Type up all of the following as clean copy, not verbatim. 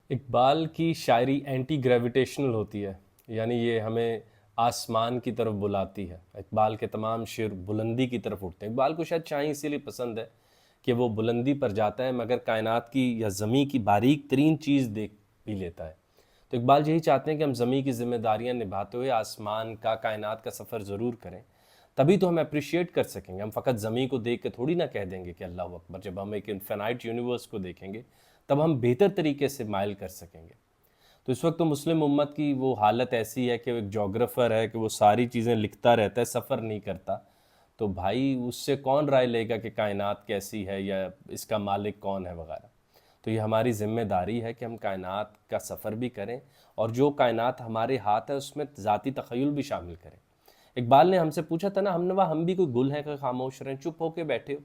اقبال کی شاعری anti gravitational ہوتی ہے، یعنی یہ ہمیں آسمان کی طرف بلاتی ہے۔ اقبال کے تمام شعر بلندی کی طرف اٹھتے ہیں۔ اقبال کو شاید چاہیں اسی لیے پسند ہے کہ وہ بلندی پر جاتا ہے مگر کائنات کی یا زمیں کی باریک ترین چیز دیکھ بھی لیتا ہے۔ تو اقبال یہی چاہتے ہیں کہ ہم زمیں کی ذمہ داریاں نبھاتے ہوئے آسمان کا، کائنات کا سفر ضرور کریں، تبھی تو ہم اپریشیٹ کر سکیں گے۔ ہم فقط زمیں کو دیکھ کے تھوڑی نہ کہہ دیں گے کہ اللہ اکبر۔ جب ہم ایک انفینائٹ یونیورس کو دیکھیں گے تب ہم بہتر طریقے سے مائل کر سکیں گے۔ تو اس وقت تو مسلم امت کی وہ حالت ایسی ہے کہ وہ ایک جغرافر ہے کہ وہ ساری چیزیں لکھتا رہتا ہے، سفر نہیں کرتا۔ تو بھائی اس سے کون رائے لے گا کہ کائنات کیسی ہے یا اس کا مالک کون ہے وغیرہ۔ تو یہ ہماری ذمہ داری ہے کہ ہم کائنات کا سفر بھی کریں، اور جو کائنات ہمارے ہاتھ ہے اس میں ذاتی تخیل بھی شامل کریں۔ اقبال نے ہم سے پوچھا تھا نا، ہم نوا ہم بھی کوئی گل ہیں کہ خاموش رہیں، چپ ہو کے بیٹھے ہو؟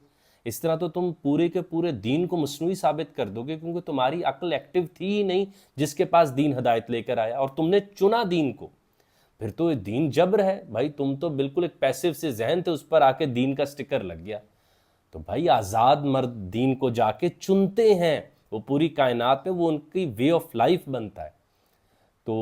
اس طرح تو تم پورے کے پورے دین کو مصنوعی ثابت کر دو گے، کیونکہ تمہاری عقل ایکٹیو تھی ہی نہیں جس کے پاس دین ہدایت لے کر آیا، اور تم نے چنا دین کو۔ پھر تو یہ دین جبر ہے بھائی، تم تو بالکل ایک پیسو سے ذہن تھے، اس پر آ کے دین کا سٹکر لگ گیا۔ تو بھائی آزاد مرد دین کو جا کے چنتے ہیں، وہ پوری کائنات میں وہ ان کی وے آف لائف بنتا ہے۔ تو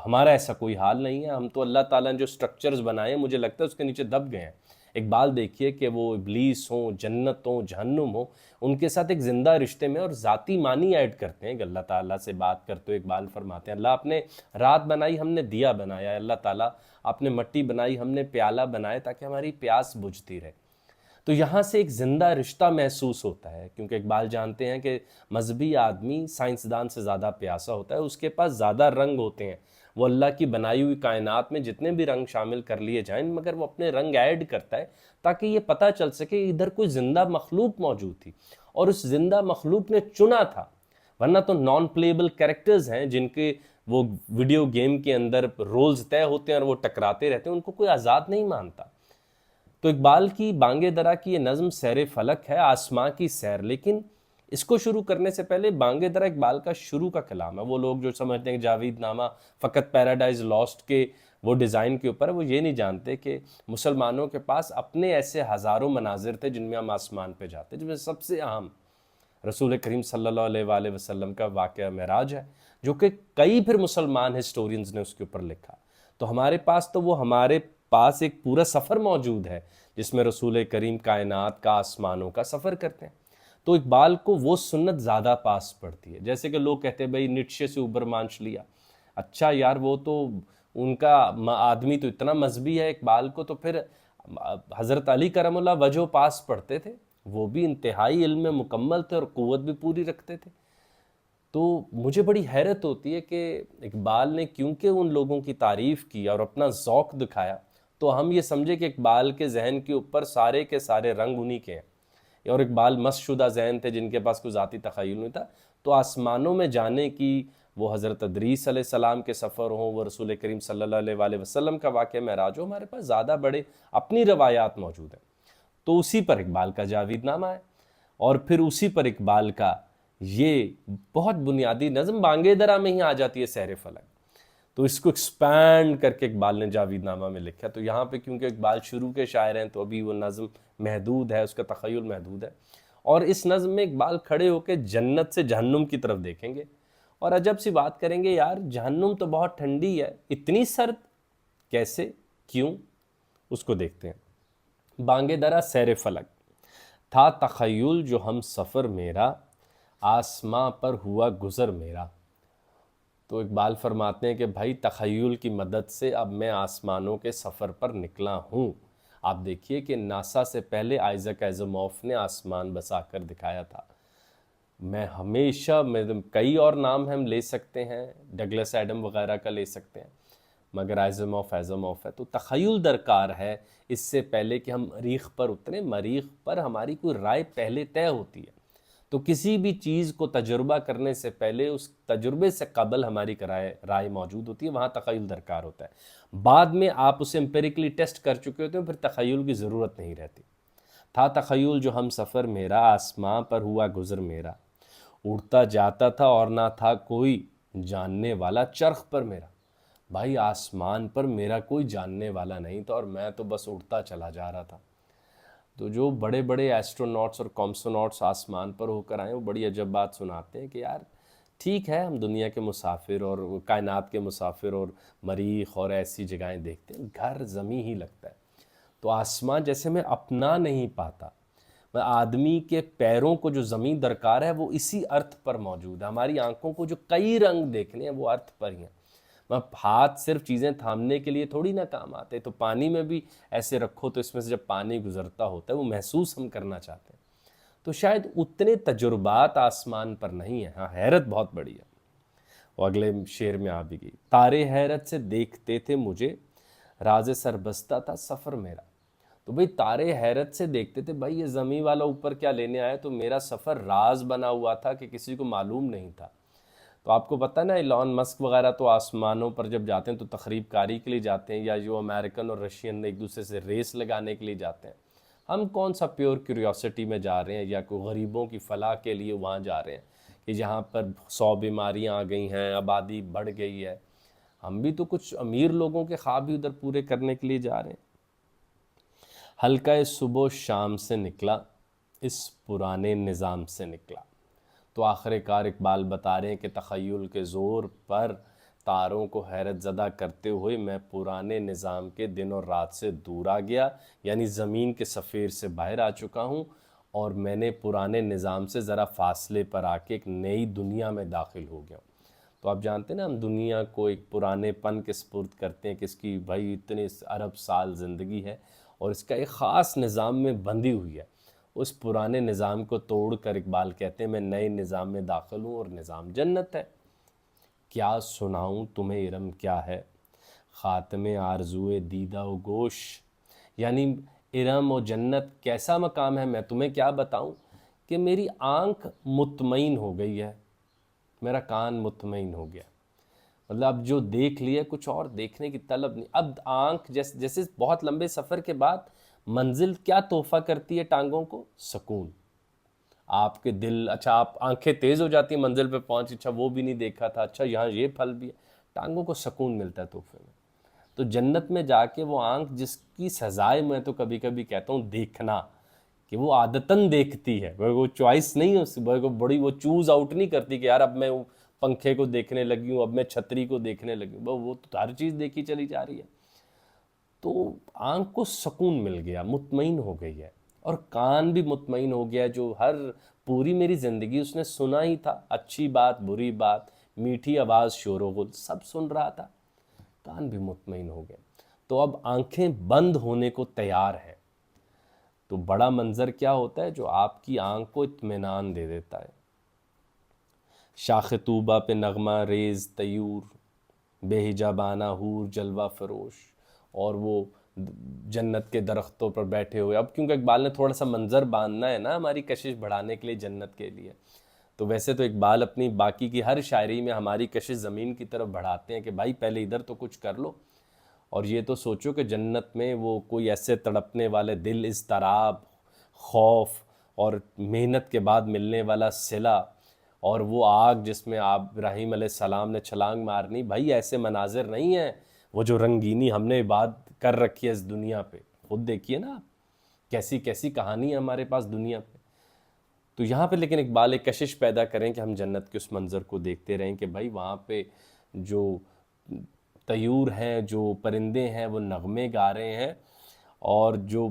ہمارا ایسا کوئی حال نہیں ہے، ہم تو اللہ تعالیٰ نے جو سٹرکچرز بنائے ہیں مجھے لگتا ہے اس کے نیچے دب گئے ہیں۔ اقبال دیکھیے کہ وہ ابلیس ہوں، جنت ہوں، جہنم ہوں، ان کے ساتھ ایک زندہ رشتے میں اور ذاتی معنی ایڈ کرتے ہیں کہ اللہ تعالیٰ سے بات کرتے ہوئے اقبال فرماتے ہیں اللہ آپ نے رات بنائی، ہم نے دیا بنایا، اللہ تعالیٰ آپ نے مٹی بنائی، ہم نے پیالہ بنایا تاکہ ہماری پیاس بجھتی رہے۔ تو یہاں سے ایک زندہ رشتہ محسوس ہوتا ہے، کیونکہ اقبال جانتے ہیں کہ مذہبی آدمی سائنسدان سے زیادہ پیاسا ہوتا ہے، اس کے پاس زیادہ رنگ ہوتے ہیں۔ وہ اللہ کی بنائی ہوئی کائنات میں جتنے بھی رنگ شامل کر لیے جائیں مگر وہ اپنے رنگ ایڈ کرتا ہے تاکہ یہ پتہ چل سکے ادھر کوئی زندہ مخلوق موجود تھی اور اس زندہ مخلوق نے چنا تھا۔ ورنہ تو نان پلیبل کریکٹرز ہیں جن کے وہ ویڈیو گیم کے اندر رولز طے ہوتے ہیں اور وہ ٹکراتے رہتے ہیں، ان کو کوئی آزاد نہیں مانتا۔ تو اقبال کی بانگ درا کی یہ نظم سیر فلک ہے، آسماں کی سیر، لیکن اس کو شروع کرنے سے پہلے بانگ درا اقبال کا شروع کا کلام ہے۔ وہ لوگ جو سمجھتے ہیں کہ جاوید نامہ فقط پیراڈائز لاسٹ کے وہ ڈیزائن کے اوپر ہے، وہ یہ نہیں جانتے کہ مسلمانوں کے پاس اپنے ایسے ہزاروں مناظر تھے جن میں ہم آسمان پہ جاتے، جن میں سب سے اہم رسول کریم صلی اللہ علیہ وآلہ وسلم کا واقعہ معراج ہے، جو کہ کئی پھر مسلمان ہسٹورینز نے اس کے اوپر لکھا۔ تو ہمارے پاس تو وہ ہمارے پاس ایک پورا سفر موجود ہے جس میں رسول کریم کائنات کا، آسمانوں کا سفر کرتے ہیں۔ تو اقبال کو وہ سنت زیادہ پاس پڑتی ہے۔ جیسے کہ لوگ کہتے ہیں بھئی نیٹشے سے اوبر مانچ لیا، اچھا یار وہ تو ان کا آدمی تو اتنا مذہبی ہے، اقبال کو تو پھر حضرت علی کرم اللہ وجہ پاس پڑھتے تھے، وہ بھی انتہائی علم میں مکمل تھے اور قوت بھی پوری رکھتے تھے۔ تو مجھے بڑی حیرت ہوتی ہے کہ اقبال نے کیونکہ ان لوگوں کی تعریف کی اور اپنا ذوق دکھایا تو ہم یہ سمجھے کہ اقبال کے ذہن کے اوپر سارے کے سارے رنگ انہی کے ہیں، اور اقبال مست شدہ ذہن تھے جن کے پاس کوئی ذاتی تخیل نہیں تھا۔ تو آسمانوں میں جانے کی وہ حضرت ادریس علیہ السلام کے سفر ہوں، وہ رسول کریم صلی اللہ علیہ وآلہ وسلم کا واقعہ معراج ہو، ہمارے پاس زیادہ بڑے اپنی روایات موجود ہیں۔ تو اسی پر اقبال کا جاوید نامہ ہے، اور پھر اسی پر اقبال کا یہ بہت بنیادی نظم بانگ درا میں ہی آ جاتی ہے سیر فلک۔ تو اس کو ایکسپینڈ کر کے اقبال نے جاوید نامہ میں لکھا۔ تو یہاں پہ کیونکہ اقبال شروع کے شاعر ہیں تو ابھی وہ نظم محدود ہے، اس کا تخیل محدود ہے، اور اس نظم میں اقبال کھڑے ہو کے جنت سے جہنم کی طرف دیکھیں گے اور عجب سی بات کریں گے، یار جہنم تو بہت ٹھنڈی ہے، اتنی سرد کیسے، کیوں؟ اس کو دیکھتے ہیں۔ بانگ درا سیر فلک تھا تخیل جو ہم سفر میرا، آسماں پر ہوا گزر میرا۔ تو اقبال فرماتے ہیں کہ بھائی تخیل کی مدد سے اب میں آسمانوں کے سفر پر نکلا ہوں۔ آپ دیکھیے کہ ناسا سے پہلے آئزک ایزیموف نے آسمان بسا کر دکھایا تھا۔ میں ہمیشہ کئی اور نام ہم لے سکتے ہیں، ڈگلس ایڈم وغیرہ کا لے سکتے ہیں، مگر ایزیموف ہے۔ تو تخیل درکار ہے اس سے پہلے کہ ہم مریخ پر اتریں۔ مریخ پر ہماری کوئی رائے پہلے طے ہوتی ہے، تو کسی بھی چیز کو تجربہ کرنے سے پہلے اس تجربے سے قبل ہماری رائے موجود ہوتی ہے، وہاں تخیل درکار ہوتا ہے۔ بعد میں آپ اسے امپیریکلی ٹیسٹ کر چکے ہوتے ہیں، پھر تخیل کی ضرورت نہیں رہتی۔ تھا تخیل جو ہم سفر میرا، آسماں پر ہوا گزر میرا، اڑتا جاتا تھا اور نہ تھا کوئی جاننے والا چرخ پر میرا۔ بھائی آسمان پر میرا کوئی جاننے والا نہیں تھا اور میں تو بس اڑتا چلا جا رہا تھا۔ تو جو بڑے بڑے ایسٹروناٹس اور کامسوناٹس آسمان پر ہو کر آئے وہ بڑی عجب بات سناتے ہیں کہ یار ٹھیک ہے ہم دنیا کے مسافر اور کائنات کے مسافر اور مریخ اور ایسی جگہیں دیکھتے ہیں، گھر زمیں ہی لگتا ہے۔ تو آسمان جیسے میں اپنا نہیں پاتا، میں آدمی کے پیروں کو جو زمین درکار ہے وہ اسی ارتھ پر موجود ہے، ہماری آنکھوں کو جو کئی رنگ دیکھنے ہیں وہ ارتھ پر ہی ہیں۔ میں ہاتھ صرف چیزیں تھامنے کے لیے تھوڑی نہ کام آتے، تو پانی میں بھی ایسے رکھو تو اس میں سے جب پانی گزرتا ہوتا ہے وہ محسوس ہم کرنا چاہتے ہیں۔ تو شاید اتنے تجربات آسمان پر نہیں ہیں، ہاں حیرت بہت بڑی ہے۔ وہ اگلے شعر میں آ بھی گئی، تارے حیرت سے دیکھتے تھے مجھے، راز سربستہ تھا سفر میرا۔ تو بھئی تارے حیرت سے دیکھتے تھے، بھائی یہ زمین والا اوپر کیا لینے آیا، تو میرا سفر راز بنا ہوا تھا کہ کسی کو معلوم نہیں تھا۔ تو آپ کو پتہ نا ایلون مسک وغیرہ تو آسمانوں پر جب جاتے ہیں تو تخریب کاری کے لیے جاتے ہیں، یا جو امریکن اور رشین ایک دوسرے سے ریس لگانے کے لیے جاتے ہیں۔ ہم کون سا پیور کیوریوسٹی میں جا رہے ہیں، یا کوئی غریبوں کی فلاح کے لیے وہاں جا رہے ہیں کہ جہاں پر 100 بیماریاں آ گئی ہیں، آبادی بڑھ گئی ہے۔ ہم بھی تو کچھ امیر لوگوں کے خواب ہی ادھر پورے کرنے کے لیے جا رہے ہیں۔ حلقہ صبح و شام سے نکلا، اس پرانے نظام سے نکلا۔ تو آخر کار اقبال بتا رہے ہیں کہ تخیل کے زور پر تاروں کو حیرت زدہ کرتے ہوئے میں پرانے نظام کے دن اور رات سے دور آ گیا، یعنی زمین کے سفیر سے باہر آ چکا ہوں، اور میں نے پرانے نظام سے ذرا فاصلے پر آ کے ایک نئی دنیا میں داخل ہو گیا ہوں۔ تو آپ جانتے ہیں نا، ہم دنیا کو ایک پرانے پن کے سپرد کرتے ہیں کہ اس کی بھائی اتنے ارب سال زندگی ہے اور اس کا ایک خاص نظام میں بندھی ہوئی ہے۔ اس پرانے نظام کو توڑ کر اقبال کہتے ہیں میں نئے نظام میں داخل ہوں، اور نظام جنت ہے۔ کیا سناؤں تمہیں ارم کیا ہے، خاتم آرزوئے دیدہ و گوش۔ یعنی ارم و جنت کیسا مقام ہے، میں تمہیں کیا بتاؤں کہ میری آنکھ مطمئن ہو گئی ہے، میرا کان مطمئن ہو گیا۔ مطلب اب جو دیکھ لیا کچھ اور دیکھنے کی طلب نہیں۔ اب آنکھ جیسے بہت لمبے سفر کے بعد منزل کیا تحفہ کرتی ہے ٹانگوں کو، سکون۔ آپ کے دل، اچھا آپ آنکھیں تیز ہو جاتی ہیں منزل پہ پہنچ، اچھا وہ بھی نہیں دیکھا تھا، اچھا یہاں یہ پھل بھی ہے، ٹانگوں کو سکون ملتا ہے تحفے میں۔ تو جنت میں جا کے وہ آنکھ جس کی سزائے میں تو کبھی کبھی کہتا ہوں دیکھنا، کہ وہ عادتاً دیکھتی ہے، وہ چوائس نہیں ہے اس بڑی، وہ چوز آؤٹ نہیں کرتی کہ یار اب میں پنکھے کو دیکھنے لگی ہوں، اب میں چھتری کو دیکھنے لگی ہوں، وہ تو ہر چیز دیکھی چلی جا رہی ہے۔ تو آنکھ کو سکون مل گیا، مطمئن ہو گئی ہے، اور کان بھی مطمئن ہو گیا، جو ہر پوری میری زندگی اس نے سنا ہی تھا، اچھی بات بری بات، میٹھی آواز شور و غل سب سن رہا تھا، کان بھی مطمئن ہو گئے۔ تو اب آنکھیں بند ہونے کو تیار ہیں۔ تو بڑا منظر کیا ہوتا ہے، جو آپ کی آنکھ کو اطمینان دے دیتا ہے۔ شاخ طوبہ پہ نغمہ ریز طیور، بے حجابانہ حور جلوہ فروش، اور وہ جنت کے درختوں پر بیٹھے ہوئے۔ اب کیونکہ اقبال نے تھوڑا سا منظر باندھنا ہے نا ہماری کشش بڑھانے کے لیے جنت کے لیے، تو ویسے تو اقبال اپنی باقی کی ہر شاعری میں ہماری کشش زمین کی طرف بڑھاتے ہیں کہ بھائی پہلے ادھر تو کچھ کر لو، اور یہ تو سوچو کہ جنت میں وہ کوئی ایسے تڑپنے والے دل، اضطراب، خوف، اور محنت کے بعد ملنے والا صلہ، اور وہ آگ جس میں آپ ابراہیم علیہ السلام نے چھلانگ مارنی، بھائی ایسے مناظر نہیں ہیں وہ جو رنگینی ہم نے بات کر رکھی ہے اس دنیا پہ۔ خود دیکھیے نا آپ، کیسی کیسی کہانی ہے ہمارے پاس دنیا پہ۔ تو یہاں پہ لیکن اقبال ایک کشش پیدا کریں کہ ہم جنت کے اس منظر کو دیکھتے رہیں کہ بھائی وہاں پہ جو طیور ہیں، جو پرندے ہیں، وہ نغمے گا رہے ہیں، اور جو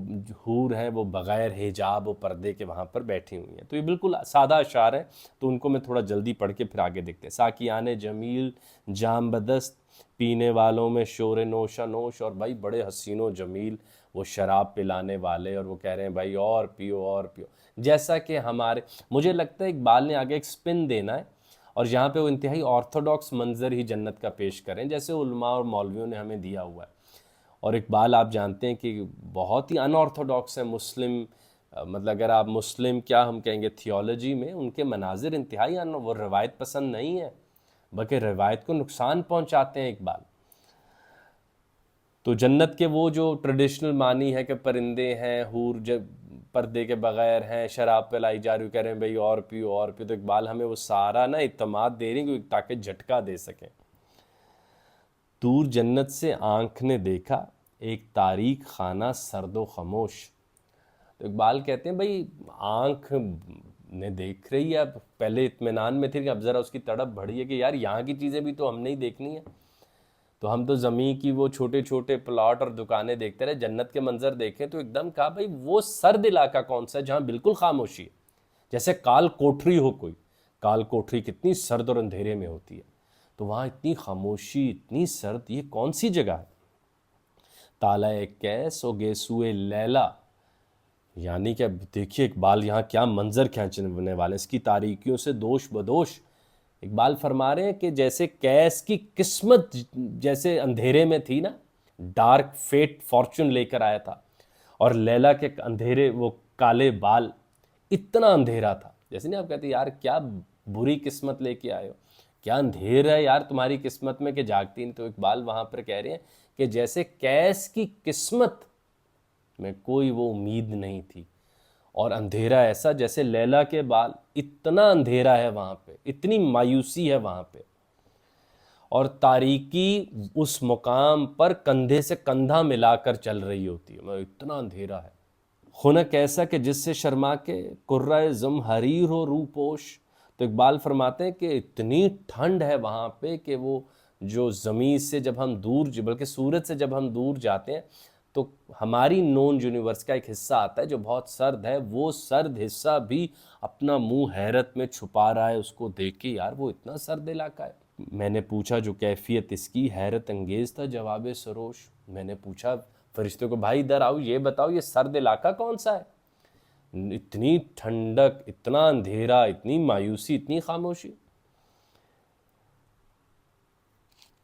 حور ہیں وہ بغیر حجاب و پردے کے وہاں پر بیٹھی ہوئی ہیں۔ تو یہ بالکل سادہ اشعار ہیں، تو ان کو میں تھوڑا جلدی پڑھ کے پھر آگے دیکھتے ہیں۔ ساقیان جمیل جام بدست، پینے والوں میں شور نوشا نوش، اور بھائی بڑے حسین و جمیل وہ شراب پلانے والے، اور وہ کہہ رہے ہیں بھائی اور پیو اور پیو، جیسا کہ ہمارے، مجھے لگتا ہے اقبال نے آگے ایک سپن دینا ہے، اور یہاں پہ وہ انتہائی آرتھوڈاکس منظر ہی جنت کا پیش کریں جیسے علماء اور مولویوں نے ہمیں دیا ہوا ہے۔ اور اقبال آپ جانتے ہیں کہ بہت ہی ان آرتھوڈاکس ہے، مسلم، مطلب اگر آپ مسلم کیا ہم کہیں گے تھیولوجی میں ان کے مناظر انتہائی وہ روایت پسند نہیں ہے، بلکہ روایت کو نقصان پہنچاتے ہیں اقبال۔ تو جنت کے وہ جو ٹریڈیشنل معنی ہے کہ پرندے ہیں، حور جب پردے کے بغیر ہیں، شراب پلائی جا رہی، کہہ رہے ہیں بھئی اور پیو اور پیو، تو اقبال ہمیں وہ سارا نا اعتماد دے رہی ہیں تاکہ جھٹکا دے سکیں۔ دور جنت سے آنکھ نے دیکھا، ایک تاریک خانہ سرد و خاموش۔ تو اقبال کہتے ہیں بھئی آنکھ نے دیکھ رہی ہے، اب پہلے اطمینان میں تھی کہ اب ذرا اس کی تڑپ بڑھی ہے کہ یار یہاں کی چیزیں بھی تو ہم نے ہی دیکھنی ہے. تو ہم تو زمین کی وہ چھوٹے چھوٹے پلاٹ اور دکانیں دیکھتے رہے، جنت کے منظر دیکھیں تو ایک دم کہا بھائی وہ سرد علاقہ کون سا ہے جہاں بالکل خاموشی ہے، جیسے کال کوٹری ہو کوئی، کال کوٹری کتنی سرد اور اندھیرے میں ہوتی ہے، تو وہاں اتنی خاموشی، اتنی سرد، یہ کون سی جگہ ہے؟ تالۂ کیس و گیسوئے لیلا، یعنی کہ اب دیکھیے اقبال یہاں کیا منظر کھینچنے والے، اس کی تاریکیوں سے دوش بدوش. اقبال فرما رہے ہیں کہ جیسے کیس کی قسمت جیسے اندھیرے میں تھی نا، ڈارک فیٹ فارچون لے کر آیا تھا، اور لیلا کے اندھیرے وہ کالے بال اتنا اندھیرا تھا. جیسے نہیں آپ کہتے یار کیا بری قسمت لے کے آئے ہو، کیا اندھیرا ہے یار تمہاری قسمت میں کہ جاگتی نہیں. تو اقبال وہاں پر کہہ رہے ہیں کہ جیسے کیس کی قسمت میں کوئی وہ امید نہیں تھی، اور اندھیرا ایسا جیسے لیلا کے بال، اتنا اندھیرا ہے وہاں پہ، اتنی مایوسی ہے وہاں پہ، اور تاریکی اس مقام پر کندھے سے کندھا ملا کر چل رہی ہوتی ہے، اتنا اندھیرا ہے. خنک ایسا کہ جس سے شرما کے کرۂ زم حریر ہو رو پوش. تو اقبال فرماتے ہیں کہ اتنی ٹھنڈ ہے وہاں پہ کہ وہ جو زمین سے جب ہم دور، بلکہ سورج سے جب ہم دور جاتے ہیں تو ہماری نون یونیورس کا ایک حصہ آتا ہے جو بہت سرد ہے، وہ سرد حصہ بھی اپنا منہ حیرت میں چھپا رہا ہے اس کو دیکھ کے، یار وہ اتنا سرد علاقہ ہے. میں نے پوچھا جو کیفیت اس کی حیرت انگیز تھا جواب سروش. میں نے پوچھا فرشتے کو بھائی ادھر آؤ، یہ بتاؤ یہ سرد علاقہ کون سا ہے، اتنی ٹھنڈک، اتنا اندھیرا، اتنی مایوسی، اتنی خاموشی.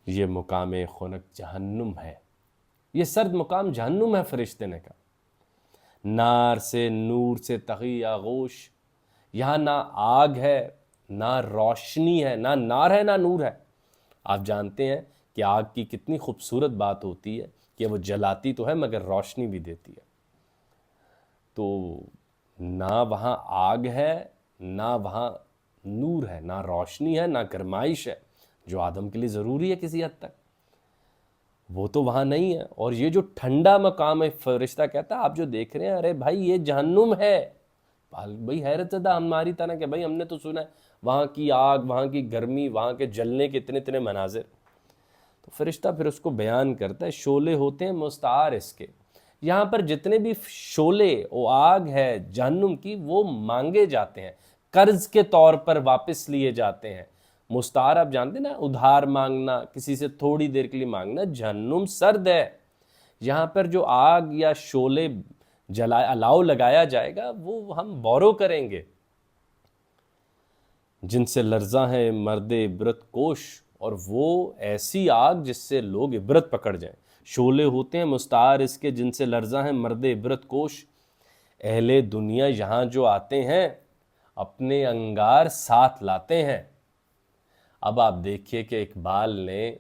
یہ مقام خنک جہنم ہے، یہ سرد مقام جہنم ہے. فرشتے نے کہا نار سے نور سے تغی آغوش، یہاں نہ آگ ہے نہ روشنی ہے، نہ نار ہے نہ نور ہے. آپ جانتے ہیں کہ آگ کی کتنی خوبصورت بات ہوتی ہے کہ وہ جلاتی تو ہے مگر روشنی بھی دیتی ہے. تو نہ وہاں آگ ہے نہ وہاں نور ہے، نہ روشنی ہے نہ گرمائش ہے، جو آدم کے لیے ضروری ہے کسی حد تک، وہ تو وہاں نہیں ہے. اور یہ جو ٹھنڈا مقام ہے، فرشتہ کہتا ہے آپ جو دیکھ رہے ہیں ارے بھائی یہ جہنم ہے. بھائی حیرت زدہ ہماری طرح کہ بھائی ہم نے تو سنا ہے وہاں کی آگ، وہاں کی گرمی، وہاں کے جلنے کے اتنے اتنے مناظر. تو فرشتہ پھر اس کو بیان کرتا ہے شعلے ہوتے ہیں مستعار اس کے، یہاں پر جتنے بھی شعلے و آگ ہے جہنم کی وہ مانگے جاتے ہیں، قرض کے طور پر واپس لیے جاتے ہیں. مستعار آپ جانتے ہیں نا، ادھار مانگنا، کسی سے تھوڑی دیر کے لیے مانگنا. جہنم سرد ہے، یہاں پر جو آگ یا شعلے الاؤ لگایا جائے گا وہ ہم بورو کریں گے. جن سے لرزاں ہے مرد عبرت کوش، اور وہ ایسی آگ جس سے لوگ عبرت پکڑ جائیں. شعلے ہوتے ہیں مستعار اس کے جن سے لرزاں ہے مرد عبرت کوش. اہل دنیا یہاں جو آتے ہیں اپنے انگار ساتھ لاتے ہیں. اب آپ دیکھیے کہ اقبال نے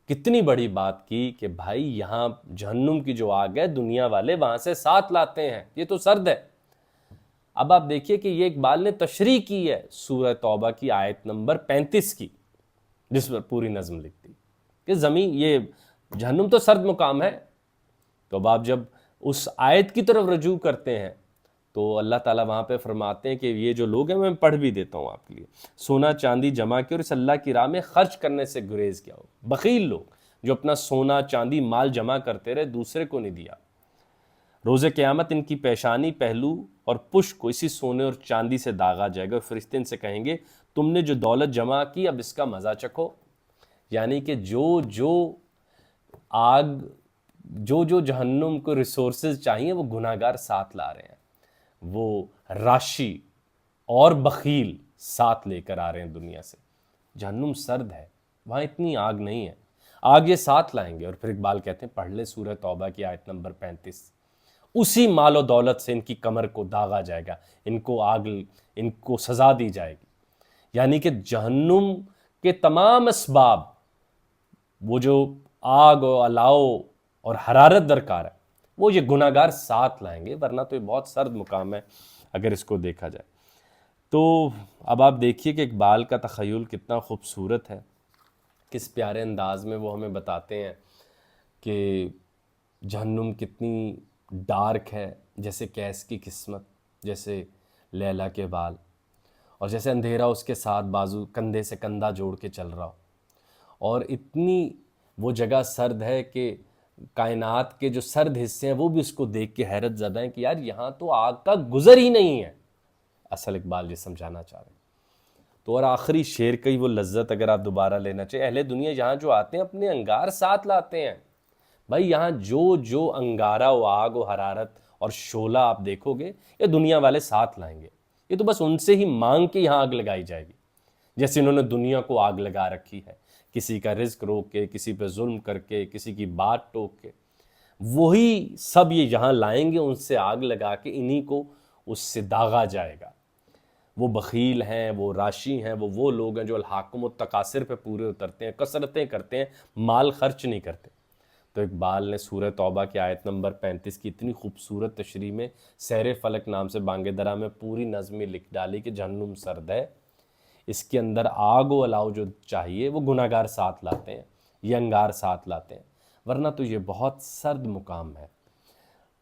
کتنی بڑی بات کی کہ بھائی یہاں جہنم کی جو آگ ہے دنیا والے وہاں سے ساتھ لاتے ہیں، یہ تو سرد ہے. اب آپ دیکھیے کہ یہ اقبال نے تشریح کی ہے سورہ توبہ کی آیت نمبر 35 کی، جس پر پوری نظم لکھتی کہ زمین یہ جہنم تو سرد مقام ہے. تو اب آپ جب اس آیت کی طرف رجوع کرتے ہیں تو اللہ تعالیٰ وہاں پہ فرماتے ہیں کہ یہ جو لوگ ہیں میں پڑھ بھی دیتا ہوں آپ کے لیے. سونا چاندی جمع کیا اور اس اللہ کی راہ میں خرچ کرنے سے گریز کیا ہو. بخیل لوگ جو اپنا سونا چاندی مال جمع کرتے رہے، دوسرے کو نہیں دیا، روز قیامت ان کی پیشانی، پہلو اور پشت کو اسی سونے اور چاندی سے داغا جائے گا. فرشتے ان سے کہیں گے تم نے جو دولت جمع کی اب اس کا مزہ چکھو. یعنی کہ جو آگ، جو جہنم کو ریسورسز چاہیے وہ گناہگار ساتھ لا رہے ہیں، وہ راشی اور بخیل ساتھ لے کر آ رہے ہیں دنیا سے. جہنم سرد ہے، وہاں اتنی آگ نہیں ہے، آگ یہ ساتھ لائیں گے. اور پھر اقبال کہتے ہیں پڑھ لے سورہ توبہ کی آیت نمبر 35. اسی مال و دولت سے ان کی کمر کو داغا جائے گا، ان کو سزا دی جائے گی. یعنی کہ جہنم کے تمام اسباب، وہ جو آگ و الاؤ اور حرارت درکار ہے، وہ یہ گناہگار ساتھ لائیں گے، ورنہ تو یہ بہت سرد مقام ہے اگر اس کو دیکھا جائے. تو اب آپ دیکھیے کہ اقبال کا تخیل کتنا خوبصورت ہے، کس پیارے انداز میں وہ ہمیں بتاتے ہیں کہ جہنم کتنی ڈارک ہے، جیسے کیس کی قسمت، جیسے لیلا کے بال. اور جیسے اندھیرا اس کے ساتھ بازو کندھے سے کندھا جوڑ کے چل رہا ہو، اور اتنی وہ جگہ سرد ہے کہ کائنات کے جو سرد حصے ہیں وہ بھی اس کو دیکھ کے حیرت زدہ ہیں کہ یار یہاں تو آگ کا گزر ہی نہیں ہے. اصل اقبال یہ سمجھانا چاہ رہے ہیں. تو اور آخری شعر کی وہ لذت اگر آپ دوبارہ لینا چاہیے، اہل دنیا یہاں جو آتے ہیں اپنے انگار ساتھ لاتے ہیں. بھائی یہاں جو انگارہ و آگ و حرارت اور شعلہ آپ دیکھو گے یہ دنیا والے ساتھ لائیں گے. یہ تو بس ان سے ہی مانگ کے یہاں آگ لگائی جائے گی، جیسے انہوں نے دنیا کو آگ لگا رکھی ہے، کسی کا رزق روک کے، کسی پہ ظلم کر کے، کسی کی بات ٹوک کے. وہی سب یہ یہاں لائیں گے، ان سے آگ لگا کے انہی کو اس سے داغا جائے گا. وہ بخیل ہیں، وہ راشی ہیں، وہ لوگ ہیں جو الحاکم التکاثر پہ پورے اترتے ہیں، کثرتیں کرتے ہیں، مال خرچ نہیں کرتے. تو اقبال نے سورہ توبہ کی آیت نمبر 35 کی اتنی خوبصورت تشریح میں سیر فلک نام سے بانگ درا میں پوری نظم لکھ ڈالی کہ جہنم سرد ہے، اس کے اندر آگ و الاؤ جو چاہیے وہ گناہ گار ساتھ لاتے ہیں، یہ انگار ساتھ لاتے ہیں، ورنہ تو یہ بہت سرد مقام ہے.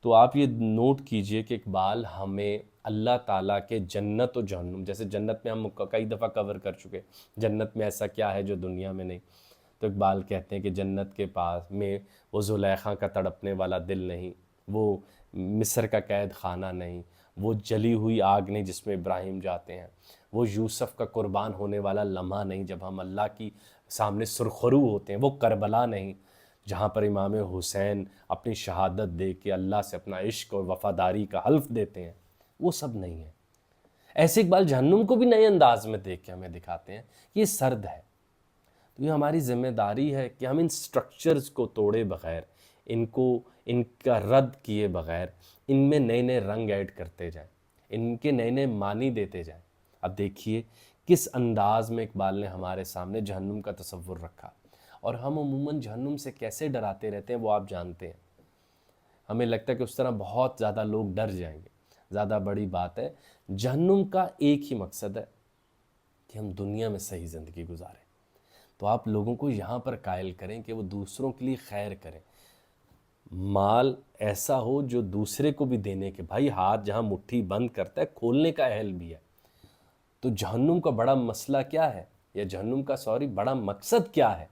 تو آپ یہ نوٹ کیجئے کہ اقبال ہمیں اللہ تعالیٰ کے جنت و جہنم، جیسے جنت میں ہم کئی دفعہ کور کر چکے، جنت میں ایسا کیا ہے جو دنیا میں نہیں. تو اقبال کہتے ہیں کہ جنت کے پاس میں وہ زلیخا کا تڑپنے والا دل نہیں، وہ مصر کا قید خانہ نہیں، وہ جلی ہوئی آگ نہیں جس میں ابراہیم جاتے ہیں، وہ یوسف کا قربان ہونے والا لمحہ نہیں جب ہم اللہ کی سامنے سرخرو ہوتے ہیں، وہ کربلا نہیں جہاں پر امام حسین اپنی شہادت دے کے اللہ سے اپنا عشق اور وفاداری کا حلف دیتے ہیں، وہ سب نہیں ہے. ایسے اقبال جہنم کو بھی نئے انداز میں دیکھ کے ہمیں دکھاتے ہیں کہ یہ سرد ہے. تو یہ ہماری ذمہ داری ہے کہ ہم ان سٹرکچرز کو توڑے بغیر، ان کا رد کیے بغیر، ان میں نئے نئے رنگ ایڈ کرتے جائیں، ان کے نئے نئے معنی دیتے جائیں. اب دیکھیے کس انداز میں اقبال نے ہمارے سامنے جہنم کا تصور رکھا، اور ہم عموماً جہنم سے کیسے ڈراتے رہتے ہیں وہ آپ جانتے ہیں. ہمیں لگتا ہے کہ اس طرح بہت زیادہ لوگ ڈر جائیں گے، زیادہ بڑی بات ہے. جہنم کا ایک ہی مقصد ہے کہ ہم دنیا میں صحیح زندگی گزاریں. تو آپ لوگوں کو یہاں پر قائل کریں کہ وہ دوسروں کے لیے خیر کریں، مال ایسا ہو جو دوسرے کو بھی دینے کے، بھائی ہاتھ جہاں مٹھی بند کرتا ہے کھولنے کا اہل بھی ہے. تو جہنم کا بڑا مسئلہ کیا ہے، یا جہنم کا بڑا مقصد کیا ہے؟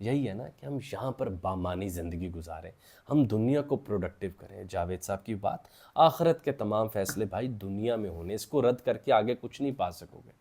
یہی ہے نا کہ ہم یہاں پر بامانی زندگی گزاریں، ہم دنیا کو پروڈکٹیو کریں. جاوید صاحب کی بات، آخرت کے تمام فیصلے بھائی دنیا میں ہونے، اس کو رد کر کے آگے کچھ نہیں پا سکو گے.